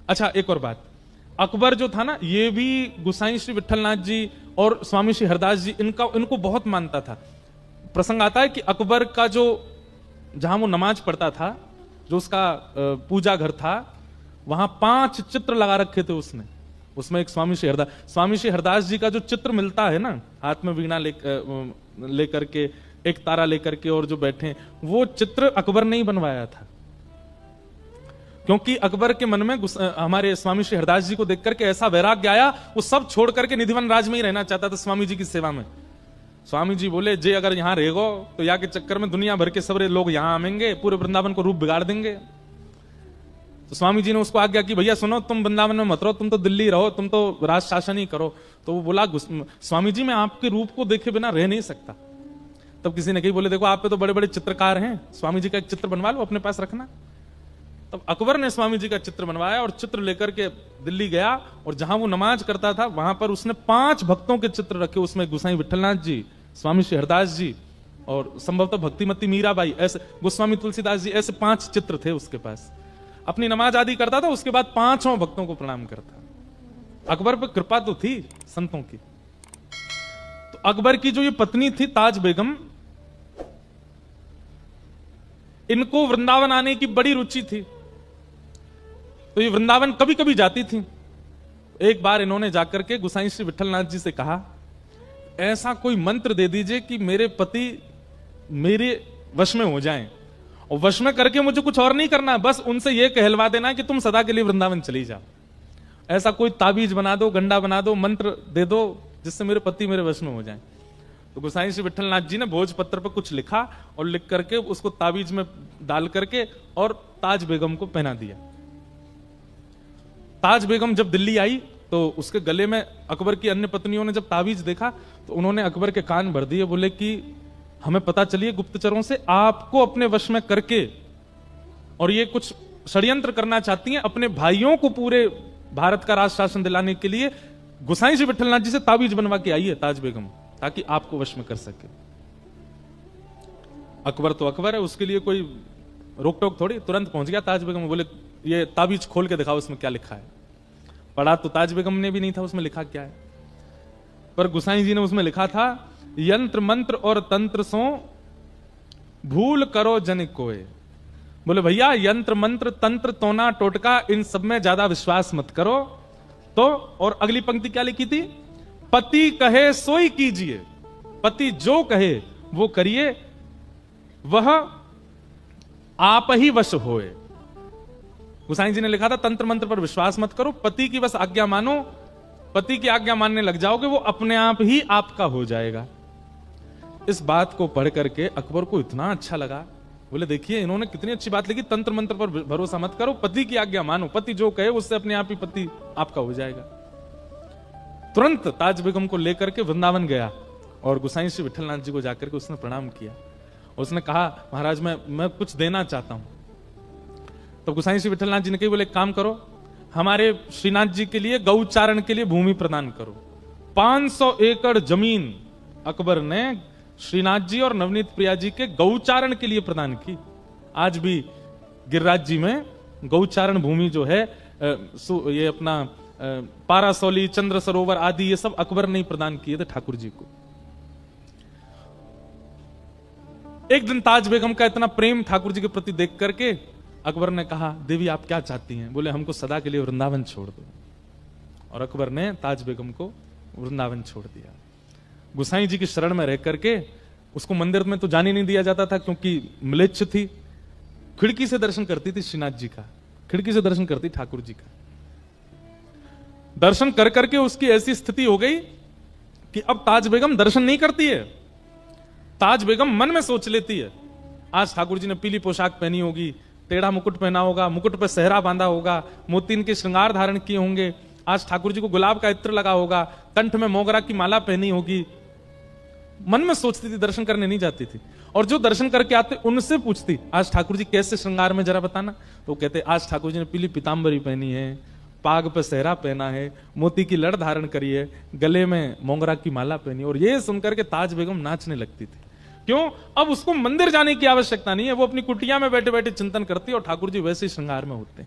अच्छा, एक और बात, अकबर जो था ना, ये भी गोसाई श्री विठलनाथ जी और स्वामी श्री हरदास जी इनको बहुत मानता था। प्रसंग आता है कि अकबर का जो, जहां वो नमाज पढ़ता था, जो उसका पूजा घर था, वहां 5 चित्र लगा रखे थे उसने। उसमें एक स्वामी श्री हरदास जी का जो चित्र मिलता है ना, हाथ में वीणा लेकर के, एक तारा लेकर के, और जो बैठे, वो चित्र अकबर ने ही बनवाया था। क्योंकि अकबर के मन में हमारे स्वामी श्री हरदास जी को देख करके ऐसा वैराग्य आया, वो सब छोड़ करके निधिवन राज में ही रहना चाहता था, स्वामी जी की सेवा में। स्वामी जी बोले, जे अगर यहां रहेगो तो यहाँ के चक्कर में दुनिया भर के सबरे लोग यहां आएंगे, पूरे वृंदावन को रूप बिगाड़ देंगे। तो स्वामी जी ने उसको आज्ञा की, भैया सुनो, तुम वृंदावन में मत रहो, तुम तो दिल्ली रहो, तुम तो राज शासन ही करो। तो वो बोला, स्वामी जी मैं आपके रूप को देखे बिना रह नहीं सकता। तब किसी ने कही, बोले देखो आप पे तो बड़े बड़े चित्रकार हैं, स्वामी जी का एक चित्र बनवा लो, अपने पास रखना। तब अकबर ने स्वामी जी का चित्र बनवाया और चित्र लेकर के दिल्ली गया, और जहां वो नमाज करता था वहां पर उसने 5 भक्तों के चित्र रखे। उसमें गोसाई विठलनाथ जी, स्वामी श्री हरदास जी, और संभवतः भक्तिमती मीराबाई, ऐसे गोस्वामी तुलसीदास जी, ऐसे 5 चित्र थे उसके पास। अपनी नमाज आदि करता था, उसके बाद 5 भक्तों को प्रणाम करता। अकबर पर कृपा तो थी संतों की। तो अकबर की जो ये पत्नी थी ताज बेगम, इनको वृंदावन आने की बड़ी रुचि थी, तो ये वृंदावन कभी कभी जाती थी। एक बार इन्होंने जाकर के गोसाई श्री विठलनाथ जी से कहा, ऐसा कोई मंत्र दे दीजिए कि मेरे पति मेरे वश में हो जाएं, और वश में करके मुझे कुछ और नहीं करना, बस उनसे यह कहलवा देना कि तुम सदा के लिए वृंदावन चली जाओ। ऐसा कोई ताबीज बना दो, गंडा बना दो, मंत्र दे दो, जिससे मेरे पति मेरे वश में हो जाएं। तो गोसाई श्री विठलनाथ जी ने भोजपत्र पर कुछ लिखा और लिख करके उसको ताबीज में डाल करके और ताज बेगम को पहना दिया। ताज बेगम जब दिल्ली आई तो उसके गले में, अकबर की अन्य पत्नियों ने जब ताबीज देखा तो उन्होंने अकबर के कान भर दिए, बोले कि हमें पता चलिए गुप्तचरों से आपको अपने वश में करके, और ये कुछ षड्यंत्र करना चाहती हैं, अपने भाइयों को पूरे भारत का राज शासन दिलाने के लिए गोसाई श्री विठलनाथ जी से ताबीज बनवा के आई है ताज बेगम, ताकि आपको वश में कर सके। अकबर तो अकबर है, उसके लिए कोई रोक टोक थोड़ी, तुरंत पहुंच गया ताज बेगम। बोले ये ताबीज खोल के दिखाओ, उसमें क्या लिखा है। पढ़ा तो ताज बेगम ने भी नहीं था उसमें लिखा क्या है, पर गोसाई जी ने उसमें लिखा था, यंत्र मंत्र और तंत्र सो भूल करो जन कोय। बोले भैया यंत्र मंत्र तंत्र तोना टोटका इन सब में ज्यादा विश्वास मत करो। तो और अगली पंक्ति क्या लिखी थी, पति कहे सोई कीजिए, पति जो कहे वो करिए, वह आप ही वश होए। गोसाई जी ने लिखा था तंत्र मंत्र पर विश्वास मत करो, पति की बस आज्ञा मानो, पति की आज्ञा मानने लग जाओगे वो अपने आप ही आपका हो जाएगा। इस बात को पढ़ करके अकबर को इतना अच्छा लगा, बोले देखिए इन्होंने कितनी अच्छी बात लिखी, तंत्र मंत्र पर भरोसा मत करो, पति की आज्ञा मानो, पति जो कहे उससे अपने आप ही पति आपका हो जाएगा। तुरंत ताज बेगम को लेकर के वृंदावन गया और गोसाई श्री विठलनाथ जी को जाकर के उसने प्रणाम किया। उसने कहा महाराज मैं कुछ देना चाहता हूं। तो गोसाई श्री विठलनाथ जी ने कही, बोले एक काम करो, हमारे श्रीनाथ जी के लिए गौचारण के लिए भूमि प्रदान करो। 500 एकड़ जमीन अकबर ने श्रीनाथ जी और नवनीत प्रिया जी के गौचारण के लिए प्रदान की। आज भी गिरिराज जी में गौचारण भूमि जो है, ये अपना पारासौली, चंद्र सरोवर आदि, ये सब अकबर ने प्रदान किए थे ठाकुर जी को। एक दिन ताज बेगम का इतना प्रेम ठाकुर जी के प्रति देख करके अकबर ने कहा, देवी आप क्या चाहती हैं? बोले हमको सदा के लिए वृंदावन छोड़ दो। और अकबर ने ताज बेगम को वृंदावन छोड़ दिया। गोसाई जी की शरण में रह करके उसको मंदिर में तो जाने नहीं दिया जाता था क्योंकि म्लेच्छ थी। खिड़की से दर्शन करती थी श्रीनाथ जी का, खिड़की से दर्शन करती ठाकुर जी का। दर्शन कर करके उसकी ऐसी स्थिति हो गई कि अब ताज बेगम दर्शन नहीं करती है। ताज बेगम मन में सोच लेती है, आज ठाकुर जी ने पीली पोशाक पहनी होगी, टेढ़ा मुकुट पहना होगा, मुकुट पर सेहरा बांधा होगा, मोतीन के श्रृंगार धारण किए होंगे, आज ठाकुर जी को गुलाब का इत्र लगा होगा, कंठ में मोगरा की माला पहनी होगी। मन में सोचती थी, दर्शन करने नहीं जाती थी। और जो दर्शन करके आते उनसे पूछती, आज ठाकुर जी कैसे श्रृंगार में जरा बताना। तो कहते आज ठाकुर जी ने पीली पीतांबरी पहनी है, पाग पे सेहरा पहना है, मोती की लड़ धारण करी है, गले में मोगरा की माला पहनी। और ये सुनकर के ताज बेगम नाचने लगती थी। क्यों? अब उसको मंदिर जाने की आवश्यकता नहीं है, वो अपनी कुटिया में बैठे बैठे चिंतन करती और ठाकुर जी वैसे ही श्रृंगार में होते।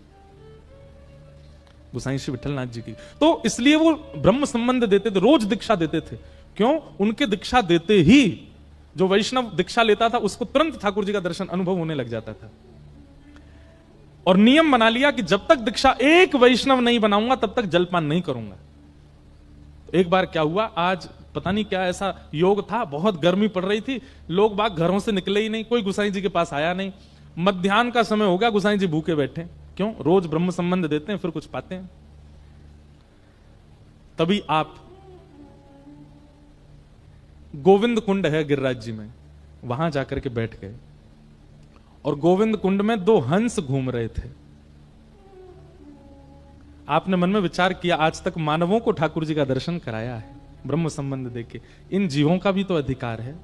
गोसाई श्री विठलनाथ जी की। तो इसलिए वो ब्रह्म संबंध देते थे, रोज दीक्षा देते थे। क्यों? उनके दीक्षा देते ही जो वैष्णव दीक्षा लेता था उसको तुरंत ठाकुर जी का दर्शन अनुभव होने लग जाता था। और नियम बना लिया कि जब तक दीक्षा एक वैष्णव नहीं बनाऊंगा तब तक जलपान नहीं करूंगा। एक बार क्या हुआ, आज पता नहीं क्या ऐसा योग था, बहुत गर्मी पड़ रही थी, लोग बाग घरों से निकले ही नहीं, कोई गोसाई जी के पास आया नहीं। मध्याह्न का समय हो गया, गोसाई जी भूखे बैठे। क्यों? रोज ब्रह्म संबंध देते हैं फिर कुछ पाते हैं। तभी आप गोविंद कुंड है गिरिराज जी में, वहां जाकर के बैठ गए और गोविंद कुंड में 2 हंस घूम रहे थे। आपने मन में विचार किया, आज तक मानवों को ठाकुर जी का दर्शन कराया है ब्रह्म संबंध देके, इन जीवों का भी तो अधिकार है।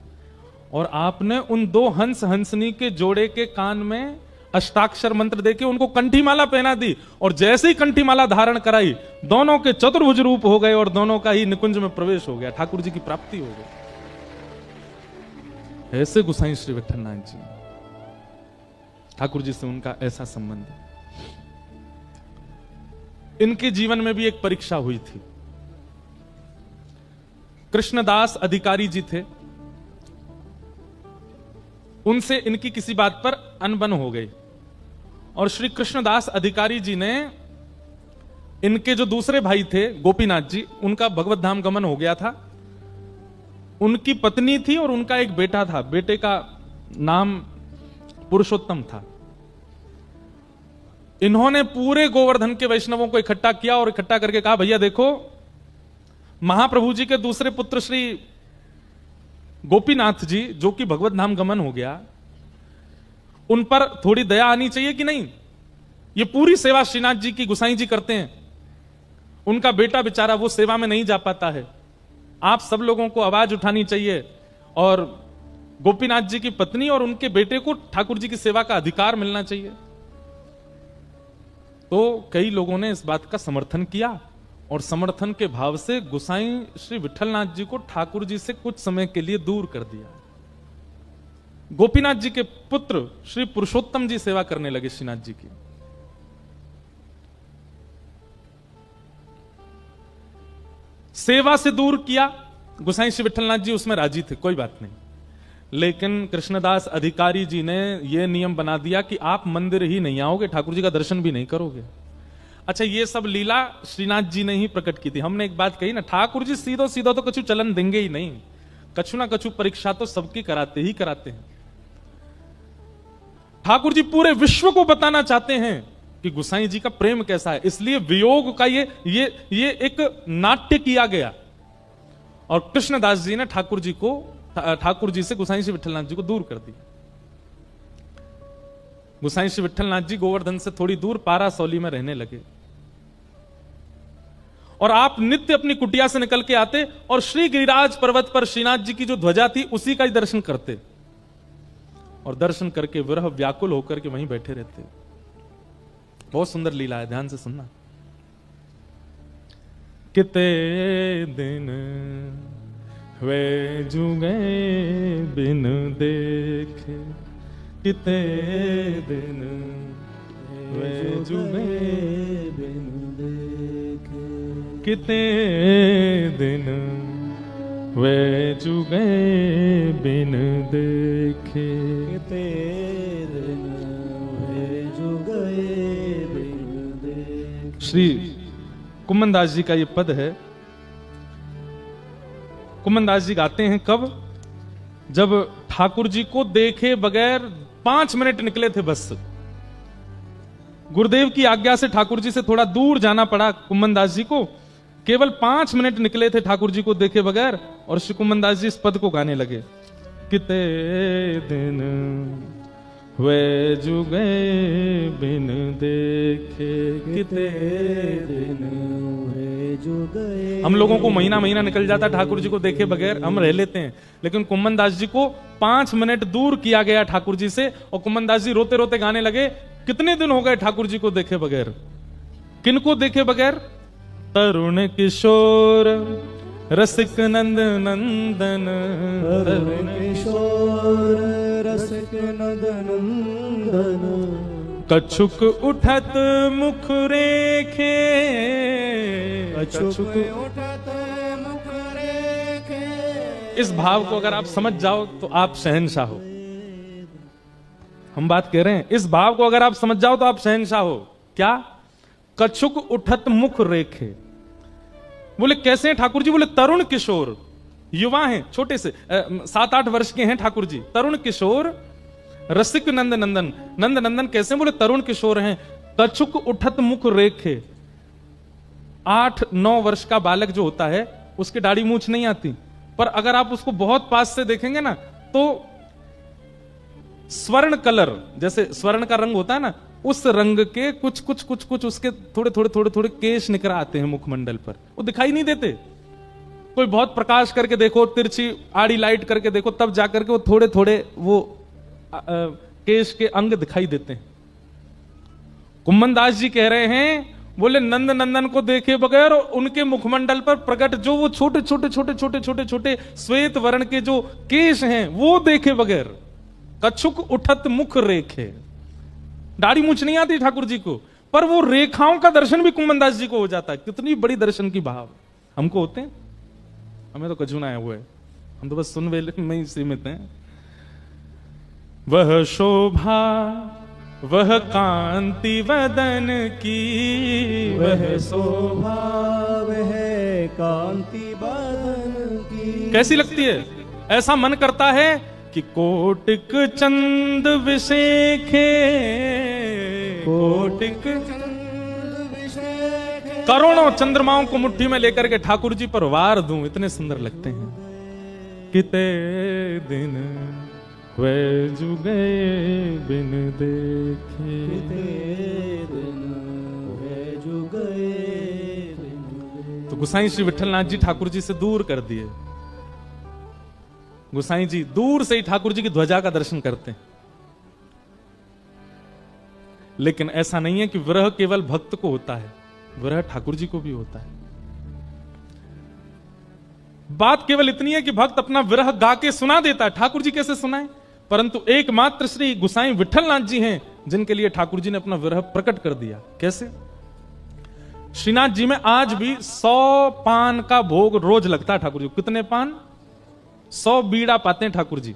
और आपने उन 2 हंस हंसनी के जोड़े के कान में अष्टाक्षर मंत्र देके उनको कंठीमाला पहना दी, और जैसे ही कंठीमाला धारण कराई दोनों के चतुर्भुज रूप हो गए और दोनों का ही निकुंज में प्रवेश हो गया, ठाकुर जी की प्राप्ति हो गई। ऐसे गोसाई श्री विठलनाथ जी, ठाकुर जी से उनका ऐसा संबंध। इनके जीवन में भी एक परीक्षा हुई थी। कृष्णदास अधिकारी जी थे, उनसे इनकी किसी बात पर अनबन हो गई और श्री कृष्णदास अधिकारी जी ने, इनके जो दूसरे भाई थे गोपीनाथ जी, उनका भगवत धाम गमन हो गया था। उनकी पत्नी थी और उनका एक बेटा था, बेटे का नाम पुरुषोत्तम था। इन्होंने पूरे गोवर्धन के वैष्णवों को इकट्ठा किया और इकट्ठा करके कहा, भैया देखो, महाप्रभु जी के दूसरे पुत्र श्री गोपीनाथ जी, जो कि भगवत धाम गमन हो गया, उन पर थोड़ी दया आनी चाहिए कि नहीं? ये पूरी सेवा श्रीनाथ जी की गोसाई जी करते हैं, उनका बेटा बेचारा वो सेवा में नहीं जा पाता है। आप सब लोगों को आवाज उठानी चाहिए और गोपीनाथ जी की पत्नी और उनके बेटे को ठाकुर जी की सेवा का अधिकार मिलना चाहिए। तो कई लोगों ने इस बात का समर्थन किया और समर्थन के भाव से गोसाई श्री विठलनाथ जी को ठाकुर जी से कुछ समय के लिए दूर कर दिया। गोपीनाथ जी के पुत्र श्री पुरुषोत्तम जी सेवा करने लगे श्रीनाथ जी की। सेवा से दूर किया, गोसाई श्री विठलनाथ जी उसमें राजी थे, कोई बात नहीं। लेकिन कृष्णदास अधिकारी जी ने यह नियम बना दिया कि आप मंदिर ही नहीं आओगे, ठाकुर जी का दर्शन भी नहीं करोगे। अच्छा, ये सब लीला श्रीनाथ जी ने ही प्रकट की थी। हमने एक बात कही ना, ठाकुर जी सीधो सीधो तो कछु चलन देंगे ही नहीं, कछु ना कछु परीक्षा तो सबकी कराते ही कराते हैं। ठाकुर जी पूरे विश्व को बताना चाहते हैं कि गोसाई जी का प्रेम कैसा है, इसलिए वियोग का ये एक नाट्य किया गया और कृष्णदास जी ने ठाकुर जी से गोसाई श्री विठलनाथ जी को दूर कर दिया। गोसाई श्री विठलनाथ जी गोवर्धन से थोड़ी दूर पारासौली में रहने लगे और आप नित्य अपनी कुटिया से निकल के आते और श्री गिरिराज पर्वत पर श्रीनाथ जी की जो ध्वजा थी उसी का ही दर्शन करते और दर्शन करके विरह व्याकुल होकर के वहीं बैठे रहते। बहुत सुंदर लीला है, ध्यान से सुनना। किते दिन वे जुगे बिन देखे, किते दिन वे जुगे बिन देखे, किते दिन वे जुगे बिन देखे, किते दिन वे जुगे बिन देखे। श्री कुम्मनदास जी का ये पद है। कुम्मनदास जी गाते हैं कब? जब ठाकुर जी को देखे बगैर 5 मिनट निकले थे बस। गुरुदेव की आज्ञा से ठाकुर जी से थोड़ा दूर जाना पड़ा कुम्मनदास जी को, केवल 5 मिनट निकले थे ठाकुर जी को देखे बगैर और श्री कुम्मनदास जी इस पद को गाने लगे। किते दिन वे जुगे बिन देखे, किते दिन वे जुगे। हम लोगों को महीना महीना निकल जाता ठाकुर जी को देखे बगैर, हम रह लेते हैं, लेकिन कुम्मनदास जी को 5 मिनट दूर किया गया ठाकुर जी से और कुम्मनदास जी रोते रोते गाने लगे, कितने दिन हो गए ठाकुर जी को देखे बगैर। किनको देखे बगैर? तरुण किशोर रसिक नंद नंदन, तरुण किशोर रसिक नंद नंदन, कछुक उठत मुख रेखे, कछुक उठत मुख रेखे। इस भाव को अगर आप समझ जाओ तो आप शहंशाह हो। हम बात कह रहे हैं, इस भाव को अगर आप समझ जाओ तो आप शहंशाह हो। क्या? कछुक उठत मुख रेखे। बोले कैसे हैं ठाकुर जी? बोले तरुण किशोर, युवा हैं, छोटे से 7-8 वर्ष के हैं ठाकुर जी। तरुण किशोर रसिक नंद नंदन। नंद नंदन कैसे? बोले तरुण किशोर हैं। कछुक उठत मुख रेखे। 8-9 वर्ष का बालक जो होता है उसकी दाढ़ी मूछ नहीं आती, पर अगर आप उसको बहुत पास से देखेंगे ना तो स्वर्ण कलर, जैसे स्वर्ण का रंग होता है ना, उस रंग के कुछ उसके थोड़े केश निकल आते हैं मुखमंडल पर। वो दिखाई नहीं देते। कोई बहुत प्रकाश करके देखो, तिरछी आड़ी लाइट करके देखो, तब जाकर के वो थोड़े वो केश के अंग दिखाई देते हैं। कुम्मन दास जी कह रहे हैं, बोले नंद नंदन को देखे बगैर और उनके मुखमंडल पर प्रकट जो वो छोटे श्वेत वर्ण के जो केश हैं वो देखे बगैर, कछुक उठत मुख रेखे। दाढ़ी मूछ नहीं आती ठाकुर जी को, पर वो रेखाओं का दर्शन भी कुम्मन दास जी को हो जाता है। कितनी बड़ी दर्शन की भाव हमको होते हैं। हमें तो कछु ना आया हुआ है, हम तो बस सुन वेले में ही सीमित हैं। वह शोभा वह कांति वदन की, वह शोभा वह कांति बदन की। कैसी लगती है? ऐसा मन करता है कि कोटिक चंद विशेखे, कोटिक चंद विशेखे। करोड़ों चंद्रमाओं को मुट्ठी में लेकर के ठाकुर जी पर वार दूं, इतने सुंदर लगते हैं। किते दिन वे जुगे बिन देखे, तो गोसाई श्री विठलनाथ जी ठाकुर जी से दूर कर दिए। गोसाई जी दूर से ही ठाकुर जी की ध्वजा का दर्शन करते हैं। लेकिन ऐसा नहीं है कि विरह केवल भक्त को होता है, विरह ठाकुर जी को भी होता है। बात केवल इतनी है कि भक्त अपना विरह गा के सुना देता है, ठाकुर जी कैसे सुनाए? परंतु एकमात्र श्री गोसाई विठलनाथ जी हैं जिनके लिए ठाकुर जी ने अपना विरह प्रकट कर दिया। कैसे? श्रीनाथ जी में आज भी 100 पान का भोग रोज लगता है ठाकुर जी। कितने पान? 100 बीड़ा पाते हैं ठाकुर जी।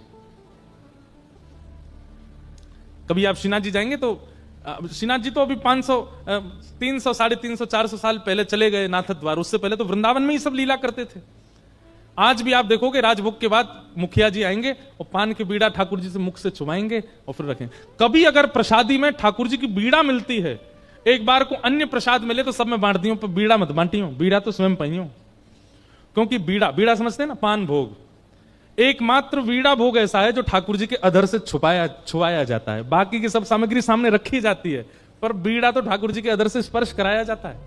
कभी आप श्रीनाथ जी जाएंगे तो श्रीनाथ जी तो अभी 500 300 350 400 साल पहले चले गए नाथ द्वार। उससे पहले तो वृंदावन में ही सब लीला करते थे। आज भी आप देखोगे राजभोग के बाद मुखिया जी आएंगे और पान की बीड़ा ठाकुर जी से मुख से चुमाएंगे और फिर रखेंगे। कभी अगर प्रसादी में ठाकुर जी की बीड़ा मिलती है, एक बार को अन्य प्रसाद मिले तो सब में बांट दियो, पर बीड़ा मत बांटियो, बीड़ा तो स्वयं पाइयो। क्योंकि बीड़ा समझते हैं ना, पान भोग। एकमात्र बीड़ा भोग ऐसा है जो ठाकुर जी के अधर से छुपाया जाता है। बाकी की सब सामग्री सामने रखी जाती है, पर बीड़ा तो ठाकुर जी के अधर से स्पर्श कराया जाता है।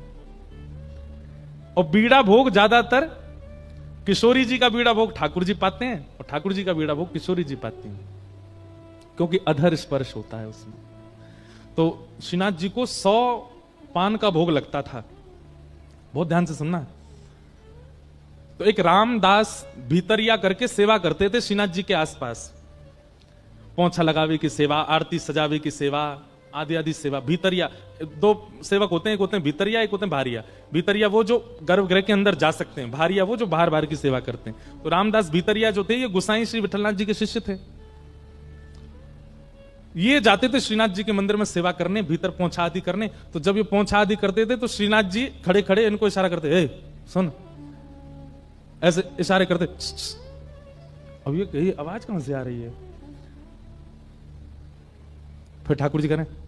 और बीड़ा भोग ज्यादातर किशोरी जी का बीड़ा भोग ठाकुर जी पाते हैं और ठाकुर जी का बीड़ा भोग किशोरी जी पाती हैं, क्योंकि अधर स्पर्श होता है उसमें। तो श्रीनाथ जी को 100 पान का भोग लगता था। बहुत ध्यान से सुनना। तो एक रामदास भीतरिया करके सेवा करते थे श्रीनाथ जी के आसपास। पोंछा लगावे की सेवा, आरती सजावे की सेवा, आदि आदि सेवा। भीतरिया 2 सेवक होते हैं, एक होते हैं भीतरिया, एक होते हैं भारिया। भीतरिया वो जो गर्भगृह के अंदर जा सकते हैं, भारिया वो जो बाहर बाहर की सेवा करते हैं। तो रामदास भीतरिया जो थे ये गोसाई श्री विठलनाथ जी के शिष्य थे। ये जाते थे श्रीनाथ जी के मंदिर में सेवा करने, भीतर पोंछा आदि करने। तो जब ये पोंछा आदि करते थे तो श्रीनाथ जी खड़े खड़े इनको इशारा करते, ए सुन, ऐसे इशारे करते। अब ये आवाज कहां से आ रही है? फिर ठाकुर जी कह रहे हैं,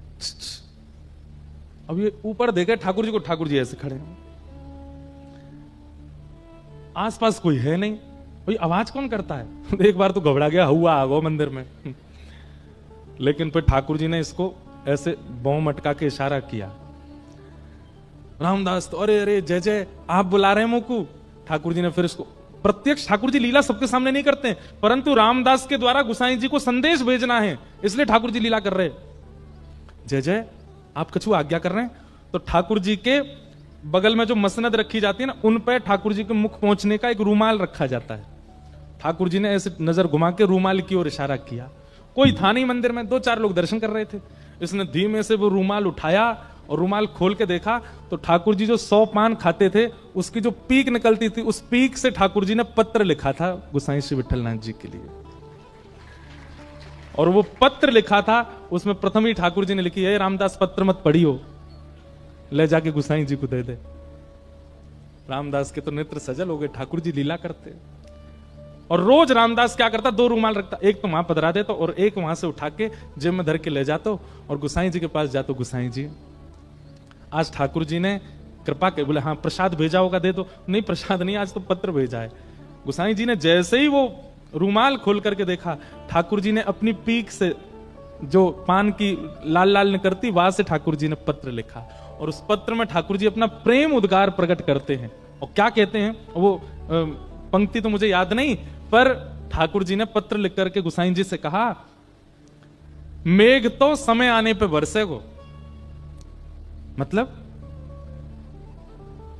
अब ये ऊपर देखे ठाकुर जी को, ठाकुर जी ऐसे खड़े हैं, आसपास कोई है नहीं, भाई आवाज कौन करता है? एक बार तो घबरा गया, हुआ आ गो मंदिर में। लेकिन फिर ठाकुर जी ने इसको ऐसे बौं मटका के इशारा किया। रामदास तो अरे अरे जय जय, आप बुला रहे हैं मुकू। ठाकुर जी ने फिर इसको प्रत्यक्ष, ठाकुर जी लीला सबके सामने नहीं करते हैं, परंतु रामदास के द्वारा गोसाई जी को संदेश भेजना है, इसलिए ठाकुर जी लीला कर रहे हैं। जय जय, आप कछु आज्ञा कर रहे हैं। तो ठाकुर जी के बगल में जो मसनद रखी जाती है ना, उन पर ठाकुर जी के मुख पहुंचने का एक रूमाल रखा जाता है। ठाकुर जी ने ऐसे नजर घुमा के रूमाल की ओर इशारा किया कोई था नहीं मंदिर में, 2-4 लोग दर्शन कर रहे थे। इसने धीमे से वो रूमाल उठाया और रूमाल खोल के देखा तो ठाकुर जी जो 100 पान खाते थे उसकी जो पीक निकलती थी, उस पीक से ठाकुर जी ने पत्र लिखा था गोसाई श्री विठलनाथ जी के लिए। और वो पत्र लिखा था, उसमें प्रथम ही ठाकुर जी ने लिखी है, रामदास पत्र मत पढ़ियो, ले जाके गोसाई जी को दे दे। रामदास के तो नेत्र सजल हो गए, ठाकुर जी लीला करते। और रोज रामदास क्या करता, 2 रूमाल रखता, एक तो वहां पधरा देता और एक वहां से उठा के जेब में धर के ले जाता और गोसाई जी के पास जातो, गोसाई जी आज ठाकुर जी ने कृपा के, बोले हाँ प्रसाद भेजा होगा दे दो। नहीं प्रसाद नहीं, आज तो पत्र भेजा है। गोसाई जी ने जैसे ही वो रूमाल खोल करके देखा, ठाकुर जी ने अपनी पीक से जो पान की लाल लाल निकलती वहां से ठाकुर जी ने पत्र लिखा। और उस पत्र में ठाकुर जी अपना प्रेम उद्गार प्रकट करते हैं। और क्या कहते हैं, वो पंक्ति तो मुझे याद नहीं, पर ठाकुर जी ने पत्र लिख करके गोसाई जी से कहा, मेघ तो समय आने पे बरसेगो। मतलब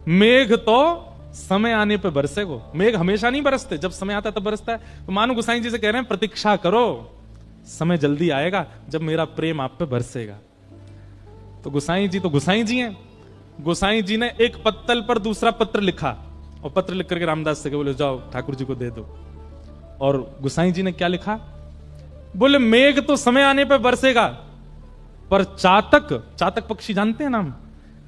मेघ तो समय आने पे बरसेगो। मेघ हमेशा नहीं बरसते, जब समय आता तब बरसता है। तो मानो गोसाई जी से कह रहे हैं प्रतीक्षा करो, समय जल्दी आएगा जब मेरा प्रेम आप पे बरसेगा। तो गोसाई जी हैं। गोसाई जी ने एक पत्तल पर दूसरा पत्र लिखा और पत्र लिख करके रामदास से बोले जाओ ठाकुर जी को दे दो। और गोसाई जी ने क्या लिखा, बोले मेघ तो समय आने पे बरसेगा, पर चातक पक्षी जानते हैं नाम,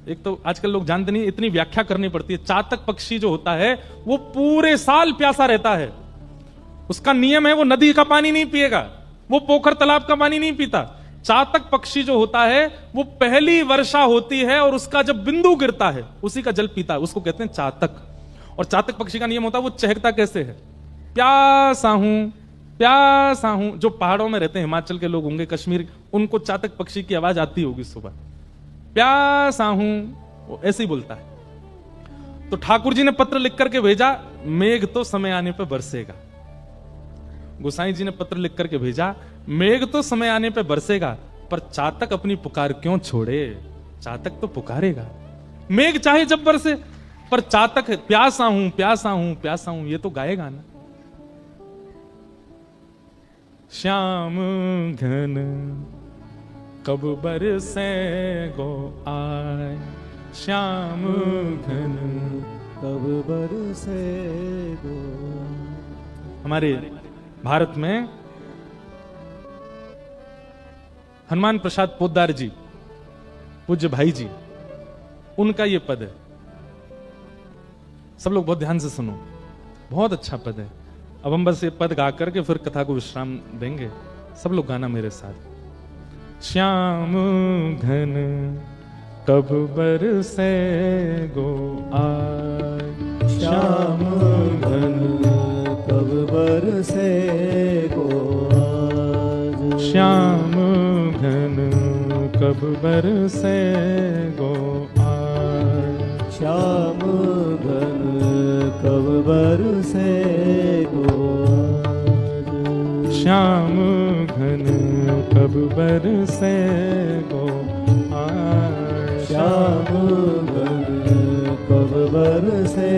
एक तो आजकल लोग जानते नहीं, इतनी व्याख्या करनी पड़ती है। चातक पक्षी जो होता है वो पूरे साल प्यासा रहता है। उसका नियम है वो नदी का पानी नहीं पिएगा, वो पोखर तालाब का पानी नहीं पीता। चातक पक्षी जो होता है वो पहली वर्षा होती है और उसका जब बिंदु गिरता है उसी का जल पीता है, उसको कहते हैं चातक। और चातक पक्षी का नियम होता है वो चहकता कैसे है, प्यासा हूं। जो पहाड़ों में रहते हैं, हिमाचल के लोग होंगे, कश्मीर, उनको चातक पक्षी की आवाज आती होगी सुबह, प्यासा हूं, वो ऐसे ही बोलता है। तो ठाकुर जी ने पत्र लिख करके भेजा, मेघ तो समय आने पे बरसेगा। गोसाई जी ने पत्र लिख करके भेजा, मेघ तो समय आने पे बरसेगा, पर चातक अपनी पुकार क्यों छोड़े, चातक तो पुकारेगा। मेघ चाहे जब बरसे, पर चातक प्यासा हूं ये तो गाएगा ना। श्याम घन कब बरसे गो आए, श्याम घन कब बरसे गो। हमारे भारत में हनुमान प्रसाद पोद्दार जी, पूज्य भाई जी, उनका ये पद है। सब लोग बहुत ध्यान से सुनो, बहुत अच्छा पद है। अब हम बस ये पद गा करके फिर कथा को विश्राम देंगे। सब लोग गाना मेरे साथ। श्याम घन कब बरसे गो आए, श्याम घन कब बरसे गो आज, श्याम घन कब बरसे गो आज, श्याम घन कब बरसे गो आज, श्याम घन कब बरसे गो आज, श्याम घन कब बरसे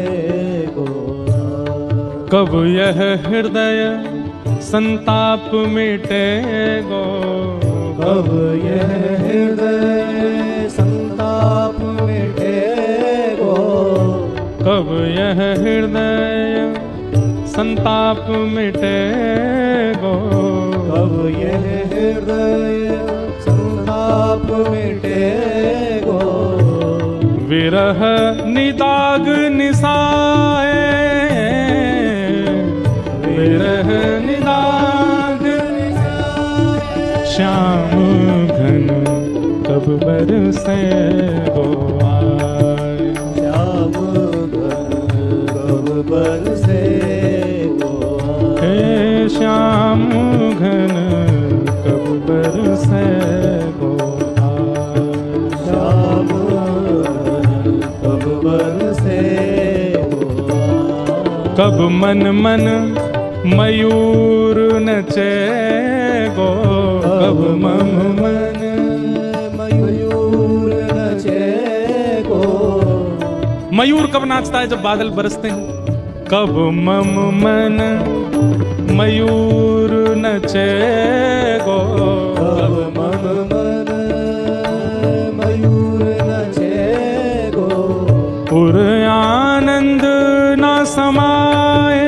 गो आज। कब यह हृदय संताप मिटे गो, कब यह हृदय संताप मिटे गो, कब यह हृदय संताप मिटे गो, कब यह हृदय संताप मिटे गो। विरह निदाग निसाए, विरह निदाग निसाए, श्याम घन कब बरसे गो आए, श्याम घन कब बरसे गो आज, हे श्याम घन कब बरसे गो आए, श्याम घन कब बरसे गो आज। कब मन मन मयूर नचे गो, कब मम मन मयूर नचे गो, मयूर कब नाचता है, जब बादल बरसते हैं। कब मम मन मयूर नचे गो, कब मम मन मयूर नचे गो, उर आनंद न समाए,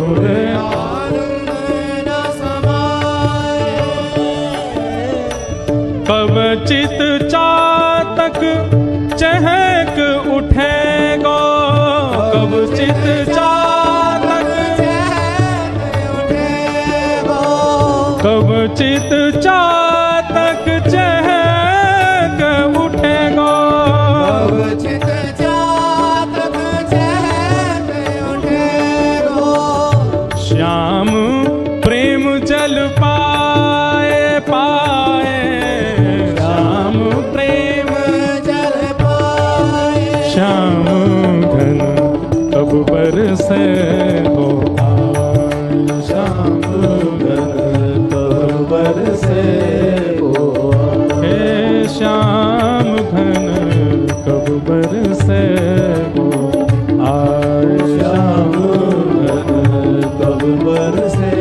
उर आनंद न समाए, कब चित चातक चहक उठेगो, कब चित चातक उठेगो, कब चित चातक चहक उठेगो, कब चित चातक चहक उठेगो, श्याम प्रेम जल पाए पाए, श्याम प्रेम जल पाए, श्याम घन कब बरसे हो आए, श्याम घन कब बरसे गो, हे श्याम घन कब बरसे हो आए, श्याम घन कब बरसे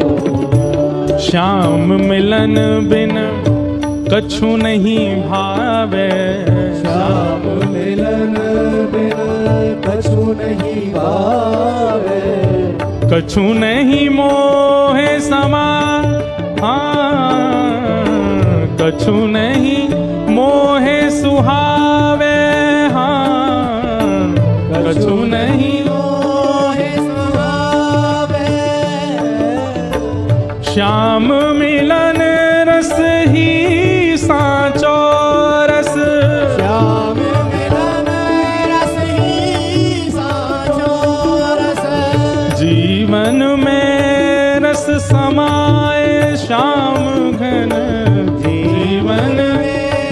गो, श्याम मिलन बिन कछु नहीं भावे, श्याम मिलन बिन कछु नहीं भावे, कछु नहीं मोहे समा, हाँ कछु नहीं मोहे सुहावे, हाँ कछु नहीं मोहे सुहावे, श्याम मिलन रस ही साचो रस, श्याम मिलन रस ही साचो रस, जीवन में रस समाए श्याम घन, जीवन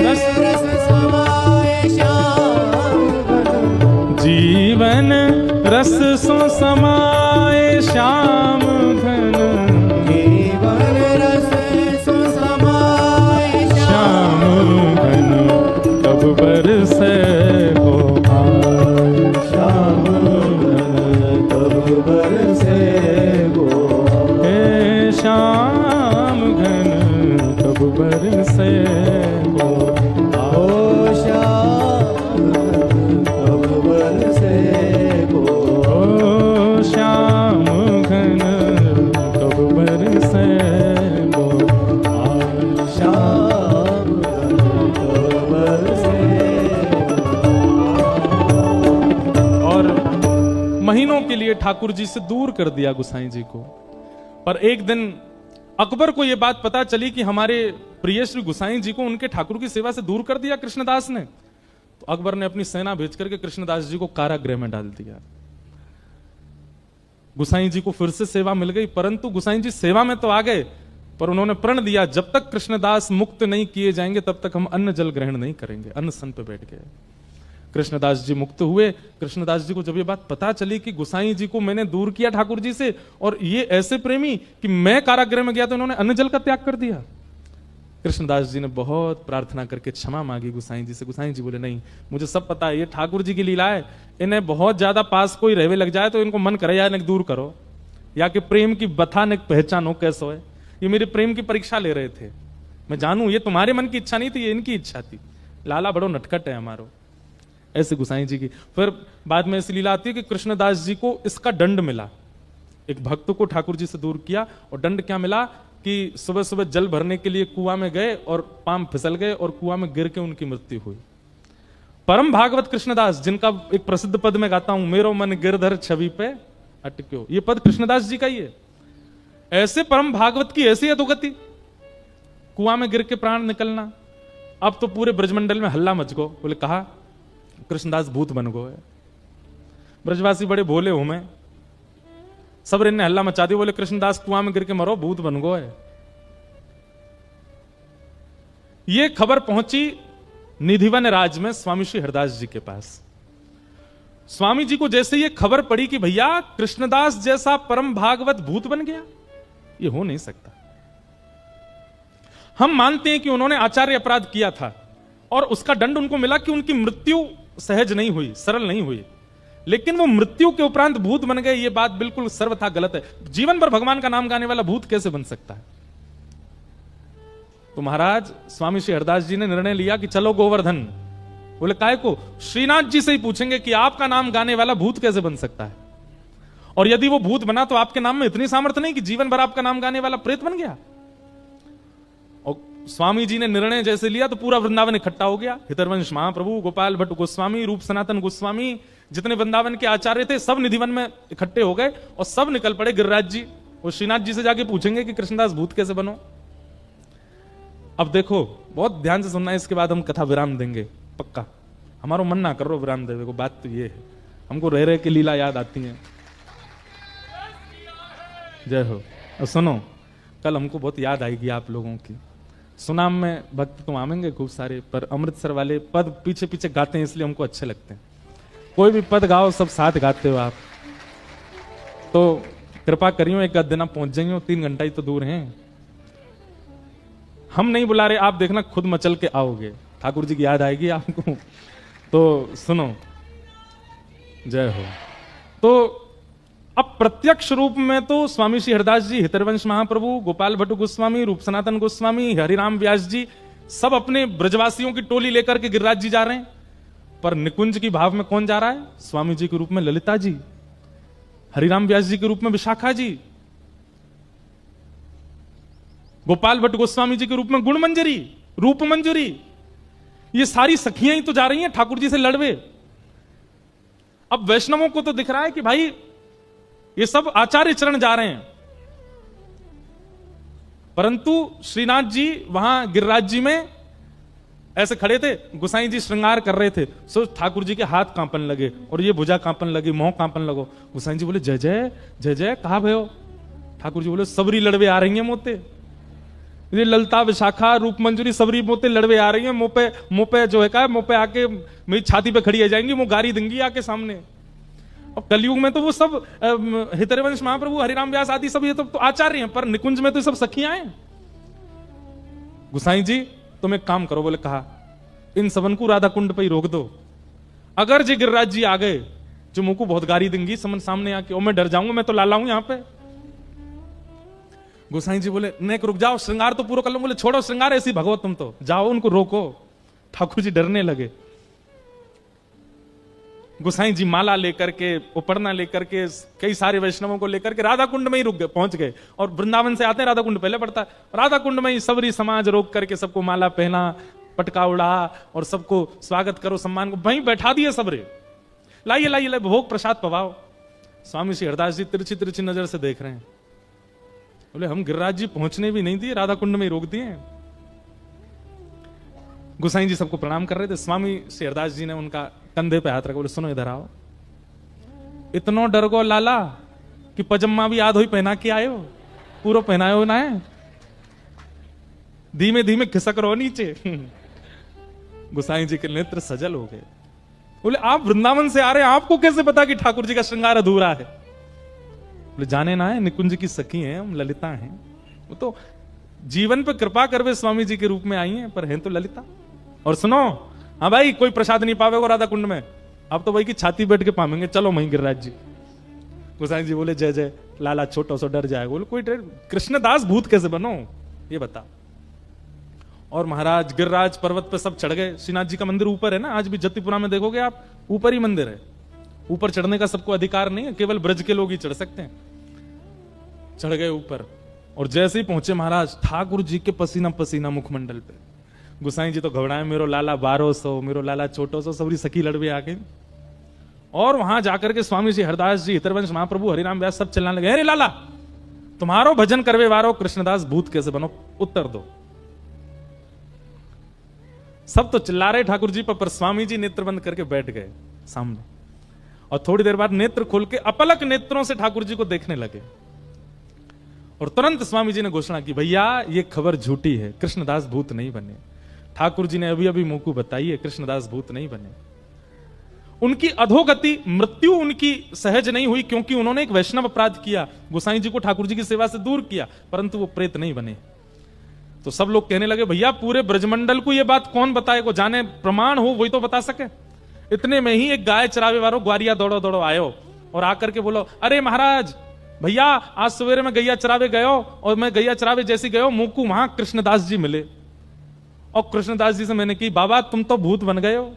रस रस समाए श्याम घन, जीवन रस सो समाए श्याम घन, जीवन रस सो समाए श्याम घन कब बरसे हो आए, श्याम घन कब बरसे गो, हे श्याम घन कब बरसे हो ओ श्याम घन कब बरसे गो, ओ श्याम घन कब बरसे हो आए, श्याम घन कब बरसे और महीनों के लिए ठाकुर जी से दूर कर दिया गुसाई जी को। पर एक दिन अकबर को यह बात पता चली कि हमारे प्रिय श्री गुसाई जी को उनके ठाकुर की सेवा से दूर कर दिया कृष्णदास ने, तो अकबर ने अपनी सेना भेज करके कृष्णदास जी को कारागृह में डाल दिया। गुसाई जी को फिर से सेवा मिल गई, परंतु गुसाई जी सेवा में तो आ गए, पर उन्होंने प्रण दिया जब तक कृष्णदास मुक्त नहीं किए जाएंगे तब तक हम अन्न जल ग्रहण नहीं करेंगे। अन्न सन पे बैठ गए। कृष्णदास जी मुक्त हुए। कृष्णदास जी को जब ये बात पता चली कि गुसाई जी को मैंने दूर किया ठाकुर जी से, और ये ऐसे प्रेमी कि मैं कारागृह में गया तो इन्होंने अन्न जल का त्याग कर दिया। कृष्णदास जी ने बहुत प्रार्थना करके क्षमा मांगी गुसाई जी से। गुसाई जी बोले नहीं, मुझे सब पता है, ये ठाकुर जी की लीला है, इन्हें बहुत ज्यादा पास कोई रहवे लग जाए तो इनको मन करे या इन्हें दूर करो, या कि प्रेम की बथा ने पहचानो कैसो है। ये मेरे प्रेम की परीक्षा ले रहे थे, मैं जानू ये तुम्हारे मन की इच्छा नहीं थी, ये इनकी इच्छा थी। लाला बड़ो नटखट है हमारो, ऐसे गुसाई जी की। फिर बाद में ऐसी लीला आती है कि कृष्णदास जी को इसका दंड मिला। एक भक्त को ठाकुर जी से दूर किया और दंड क्या मिला कि सुबह सुबह जल भरने के लिए कुआं में गए और पांव फिसल गए और कुआं में गिर के उनकी मृत्यु हुई। परम भागवत कृष्णदास, जिनका एक प्रसिद्ध पद में गाता हूं, मेरो मन गिरधर छवि पे अटक्यो, ये पद कृष्णदास जी का ही है। ऐसे परम भागवत की ऐसी अधोगति, कुआं में गिर के प्राण निकलना। अब तो पूरे ब्रजमंडल में हल्ला मच गो, बोले कहा कृष्णदास भूत बन गो है। ब्रजवासी बड़े भोले हो, मैं सब ने हल्ला मचा दिया, बोले कृष्णदास कुआं में गिर के मरो, भूत बन गो है। ये खबर पहुंची निधिवन राज में स्वामी श्री हरदास जी के पास। स्वामी जी को जैसे ये खबर पड़ी कि भैया कृष्णदास जैसा परम भागवत भूत बन गया, ये हो नहीं सकता। हम मानते हैं कि उन्होंने आचार्य अपराध किया था और उसका दंड उनको मिला कि उनकी मृत्यु सहज नहीं हुई, सरल नहीं हुई। लेकिन वो मृत्यु के उपरांत भूत बन गए, ये बात बिल्कुल सर्वथा गलत है। जीवन भर भगवान का नाम गाने वाला भूत कैसे बन सकता है? तो महाराज स्वामी श्री हरदास जी ने निर्णय लिया कि चलो गोवर्धन। बोले काय को? श्रीनाथ जी से ही पूछेंगे कि आपका नाम गाने वाला भूत कैसे बन सकता है, और यदि वो भूत बना तो आपके नाम में इतनी सामर्थ्य नहीं कि जीवन भर आपका नाम गाने वाला प्रेत बन गया। और स्वामी जी ने निर्णय जैसे लिया तो पूरा वृंदावन इकट्ठा हो गया। हितरवंश महाप्रभु, गोपाल भट्ट गोस्वामी, रूप सनातन गोस्वामी, जितने वृंदावन के आचार्य थे सब निधिवन में इकट्ठे हो गए और सब निकल पड़े गिरिराज जी। वो श्रीनाथ जी से जाके पूछेंगे कि कृष्णदास भूत कैसे बनो। अब देखो बहुत ध्यान से सुनना है, इसके बाद हम कथा विराम देंगे पक्का। हमारा मन ना करो विराम देवे को, बात तो ये है, हमको रह रहे की लीला याद आती है। जय हो। और सुनो, कल हमको बहुत याद आएगी आप लोगों की। सुनाम में भक्त तो आवेंगे खूब सारे, पर अमृतसर वाले पद पीछे पीछे गाते हैं इसलिए हमको अच्छे लगते हैं। कोई भी पद गाओ सब साथ गाते हो आप, तो कृपा करियो एक आध दिन आप पहुंच जाइयो, 3 घंटा ही तो दूर हैं। हम नहीं बुला रहे, आप देखना खुद मचल के आओगे, ठाकुर जी की याद आएगी आपको। तो सुनो, जय हो। तो अब प्रत्यक्ष रूप में तो स्वामी श्री हरदास जी, हितरवंश महाप्रभु, गोपाल भट्ट गोस्वामी, रूप सनातन गोस्वामी, हरिराम व्यास जी सब अपने ब्रजवासियों की टोली लेकर के गिरिराज जी जा रहे हैं। पर निकुंज की भाव में कौन जा रहा है? स्वामी जी के रूप में ललिता जी, हरिराम व्यास जी के रूप में विशाखा जी, गोपाल भट्ट गोस्वामी जी के रूप में गुणमंजरी, रूप मंजरी, ये सारी सखियां ही तो जा रही हैं ठाकुर जी से लड़वे। अब वैष्णवों को तो दिख रहा है कि भाई ये सब आचार्य चरण जा रहे हैं, परंतु श्रीनाथ जी वहां गिरिराज जी में ऐसे खड़े थे, गुसाई जी श्रृंगार कर रहे थे। सो ठाकुर जी के हाथ कांपन लगे और ये भुजा कांपन लगी, मोह कांपन लगो। गुसाई जी बोले जय जय जय जय, कहा भयो? ठाकुर जी बोले सबरी लड़वे आ रही हैं मोते, ये ललता विशाखा रूप मंजूरी सबरी मोते लड़वे आ रही हैं, मुंह पे जो है का मुंह पे आके मेरी छाती पे खड़ी आ जाएंगी, वो गारी देंगी आके सामने। अब कलयुग में तो वो सब हितरवंश महाप्रभु, हरिराम व्यास आदि सब ये तो आचार्य हैं, पर निकुंज में तो सब सखियां हैं। गुसाई जी तुम एक काम करो, बोले कहा इन सबन को राधा कुंड पे ही रोक दो। अगर जी गिरिराज जी आ गए जो मुंह को बहुत गारी देंगी समन सामने आके, और मैं डर जाऊंगा, मैं तो लाला हूं यहां पे। गुसाई जी बोले नेक रुक जाओ, श्रृंगार तो पूरा कर लो। बोले छोड़ो श्रृंगार, ऐसी भगवत तुम तो जाओ, उनको रोको। ठाकुर जी डरने लगे। गुसाई जी माला लेकर के, उपरना लेकर के, कई सारे वैष्णवों को लेकर के राधा कुंड में ही रुक गए, पहुंच गए। और वृंदावन से आते हैं, राधा कुंड पहले पड़ता है, राधा कुंड में ही सबरी समाज रोक करके सबको माला पहना, पटका उड़ा और सबको स्वागत करो, सम्मान को वहीं बैठा दिए सबरे। लाइए लाइए लाइए भोग प्रसाद पवाओ। स्वामी श्री हरदास जी तिरछी तिरछी नजर से देख रहे हैं। बोले हम गिरिराज जी पहुंचने भी नहीं दिए, राधा कुंड में ही रोक दिए। गुसाई जी सबको प्रणाम कर रहे थे। स्वामी श्री हरदास जी ने उनका कंधे पे हाथ रखा, बोले सुनो इधर आओ। इतनो डर गो लाला कि पजम्मा भी आध ही पहना के आयो, पूरा पहनायो ना है, धीमे धीमे खिसक रहो नीचे। गुसाई जी के नेत्र सजल हो गए। बोले आप वृंदावन से आ रहे हैं, आपको कैसे पता कि ठाकुर जी का श्रृंगार अधूरा है? बोले जाने ना है, निकुंज की सखी हैं हम, ललिता हैं। वो तो जीवन पे कृपा करवे स्वामी जी के रूप में आई हैं, पर हैं तो ललिता। और सुनो, हाँ भाई कोई प्रसाद नहीं पावेगा राधा कुंड में, अब तो वही की छाती बैठ के पावेंगे, चलो वहीं गिरिराज जी। गुसाई जी बोले जय जय, लाला छोटा सा डर जाएगा। बोले कोई डर, कृष्णदास भूत कैसे बनो ये बता। और महाराज गिरिराज पर्वत पे सब चढ़ गए। श्रीनाथ जी का मंदिर ऊपर है ना, आज भी जतिपुरा में देखोगे आप, ऊपर ही मंदिर है। ऊपर चढ़ने का सबको अधिकार नहीं है, केवल ब्रज के लोग ही चढ़ सकते हैं। चढ़ गए ऊपर, और जैसे ही पहुंचे महाराज, ठाकुर जी के पसीना पसीना मुखमंडल पे। गुसाई जी तो घबराए, मेरो लाला 1200, मेरो लाला छोटो सो, सबरी सखी लड़वे आ गई। और वहां जाकर के स्वामी जी हरदास जी, हितरवंश महाप्रभु, हरिराम व्यास सब चिल्लाने लगे, अरे लाला तुम्हारो भजन करवे वारो कृष्णदास भूत कैसे बनो, उत्तर दो। सब तो चिल्ला रहे ठाकुर जी पर स्वामी जी नेत्र बंद करके बैठ गए सामने। और थोड़ी देर बाद नेत्र खोल के अपलक नेत्रों से ठाकुर जी को देखने लगे। और तुरंत स्वामी जी ने घोषणा की, भैया ये खबर झूठी है, कृष्णदास भूत नहीं बने। ठाकुर जी ने अभी अभी मुंह को बताई है, कृष्णदास भूत नहीं बने। उनकी अधोगति, मृत्यु उनकी सहज नहीं हुई, क्योंकि उन्होंने एक वैष्णव अपराध किया, गोसाई जी को ठाकुर जी की सेवा से दूर किया, परंतु वो प्रेत नहीं बने। तो सब लोग कहने लगे, भैया पूरे ब्रजमंडल को ये बात कौन बताएगा, जाने प्रमाण हो वही तो बता सके। इतने में ही एक गाय चरावे वालों ग्वारिया दौड़ो दौड़ो आयो और आकर के बोलो, अरे महाराज भैया आज सवेरे में गैया चरावे गयो और मैं गैया चरावे जैसी गयो मुकू वहां कृष्णदास जी मिले और कृष्णदास जी से मैंने की, बाबा तुम तो भूत बन गए हो।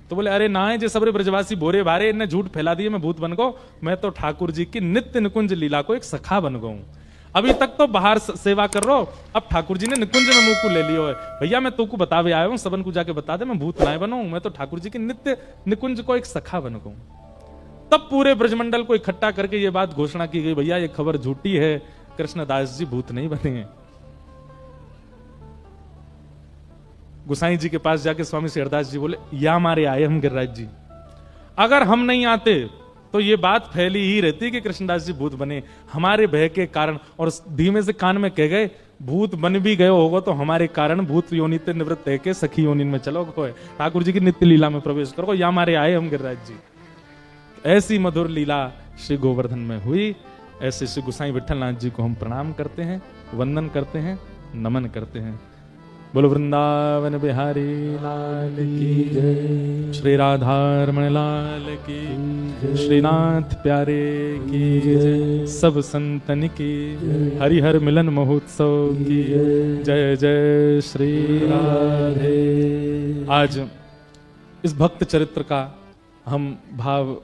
तो बोले, अरे ना है जे सबरे ब्रजवासी बोरे भारे इन्हें झूठ फैला दिए मैं भूत बन गो, मैं तो ठाकुर जी की नित्य निकुंज लीला को एक सखा बन गऊ। अभी तक तो बाहर सेवा कर रो, अब ठाकुर जी ने निकुंज में मुंह को ले लियो है। भैया मैं तुमको बतावे आया हूं, सबन को जाके बता दे मैं भूत ना बनूं, मैं तो ठाकुर जी की नित्य निकुंज को एक सखा बन गऊ। तब पूरे ब्रजमंडल को इकट्ठा करके ये बात घोषणा की गई, भैया ये खबर झूठी है, कृष्णदास जी भूत नहीं बने हैं। गुसाई जी के पास जाके स्वामी शेरदास जी बोले, या हमारे आए हम गिरिराज जी, अगर हम नहीं आते तो ये बात फैली ही रहती कि कृष्णदास जी भूत बने, हमारे भय के कारण। और धीमे से कान में कह गए, भूत बन भी गए होगा तो हमारे कारण भूत योनि ते निवृत्त है के सखी योनि में चलो, ठाकुर जी की नित्य लीला में प्रवेश करो, या हमारे आए हम गिरिराज जी। ऐसी मधुर लीला श्री गोवर्धन में हुई। ऐसे श्री गुसाई विठलनाथ जी को हम प्रणाम करते हैं, वंदन करते हैं, नमन करते हैं। बोलो वृंदावन बिहारी लाल की जय, श्री राधारमण लाल की जय, श्रीनाथ प्यारे की जय, सब संतन की हरिहर मिलन महोत्सव की जय जय श्री राधे। आज इस भक्त चरित्र का हम भाव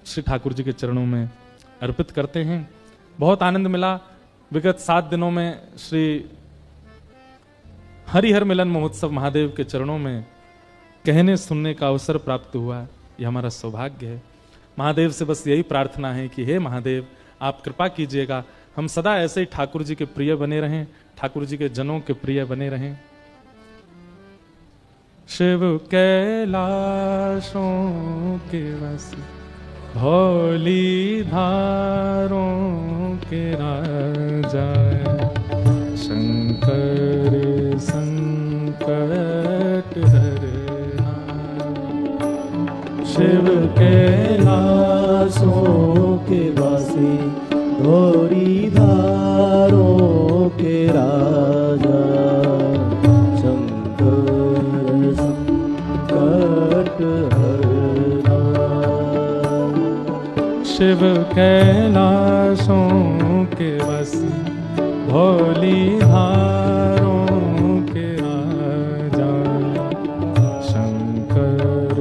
श्री ठाकुर जी के चरणों में अर्पित करते हैं। बहुत आनंद मिला। विगत 7 दिनों में श्री हरिहर मिलन महोत्सव महादेव के चरणों में कहने सुनने का अवसर प्राप्त हुआ। यह हमारा सौभाग्य है। महादेव से बस यही प्रार्थना है कि हे महादेव आप कृपा कीजिएगा, हम सदा ऐसे ही ठाकुर जी के प्रिय बने रहें, ठाकुर जी के जनों के प्रिय बने रहें। शिव कैलाशों के वासी भोली धारों के राजा, शंकर संकट हरना। शिव कैलाशों के वासी धोरी धारों के राजा, शंकर संकट हरना। शिव कैलाशों के वासी भोली धारों के राजा, शंकर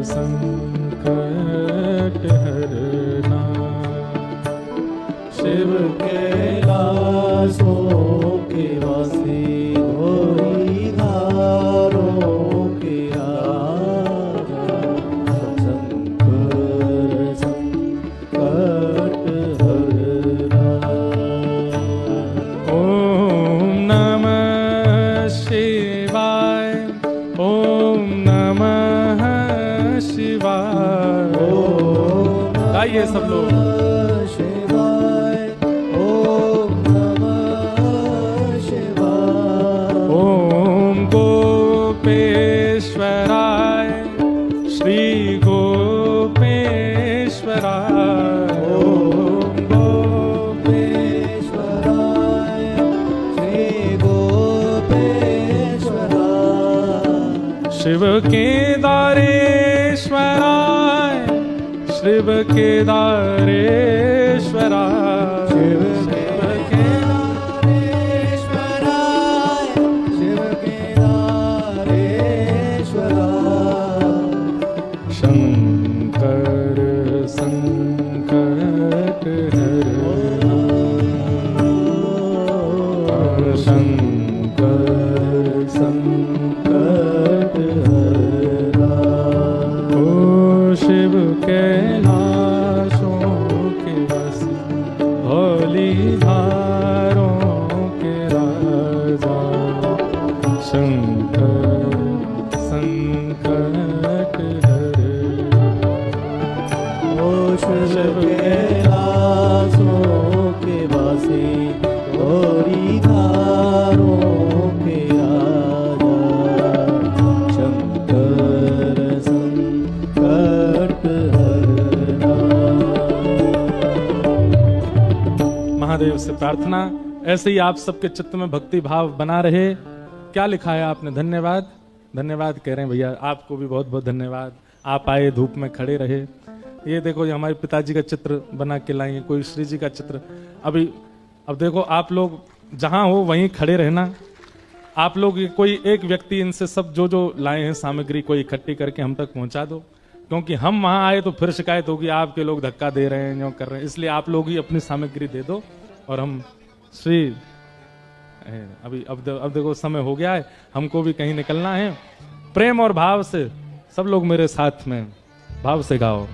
संकट हरना। शिव कैलाशों के वासी धोरी धारों के राजा, शंकर संकट हरना। ओम नमः शिवाय, ओम नमः शिवाय। गाइए सब लोग। शिवाय, ओम नमः शिवाय। ओम गोपेश्वराय, श्री गोपेश्वराय। ओम गोपेश्वराय, श्री गोपेश्वराय। शिव केदारेश्वराय, शिव केदारेश्वराय। शिव केदारेश्वराय, शिव केदारेश्वराय। शंकर संकट हरना, शंकर संकट हरना। ओ शिव कैलाशों के वासी भोली धारों के राजा, शंकर संकट हरना। ओ शिव कैलाशों के वासी गौरी धारों के राजा, शंकर संकट हरना। महादेव से प्रार्थना ऐसे ही आप सबके चित्त में भक्ति भाव बना रहे। क्या लिखा है आपने? धन्यवाद। धन्यवाद कह रहे हैं भैया, आपको भी बहुत बहुत धन्यवाद। आप आए, धूप में खड़े रहे। ये देखो, ये हमारे पिताजी का चित्र बना के लाएंगे, कोई श्री जी का चित्र। अब देखो, आप लोग जहां हो वहीं खड़े रहना। आप लोग कोई एक व्यक्ति इनसे सब जो जो लाए हैं सामग्री कोई इकट्ठी करके हम तक पहुंचा दो, क्योंकि हम वहां आए तो फिर शिकायत होगी आपके लोग धक्का दे रहे हैं, जो कर रहे हैं। इसलिए आप लोग ही अपनी सामग्री दे दो और हम श्री अब देखो समय हो गया है, हमको भी कहीं निकलना है। प्रेम और भाव से सब लोग मेरे साथ में भाव से गाओ।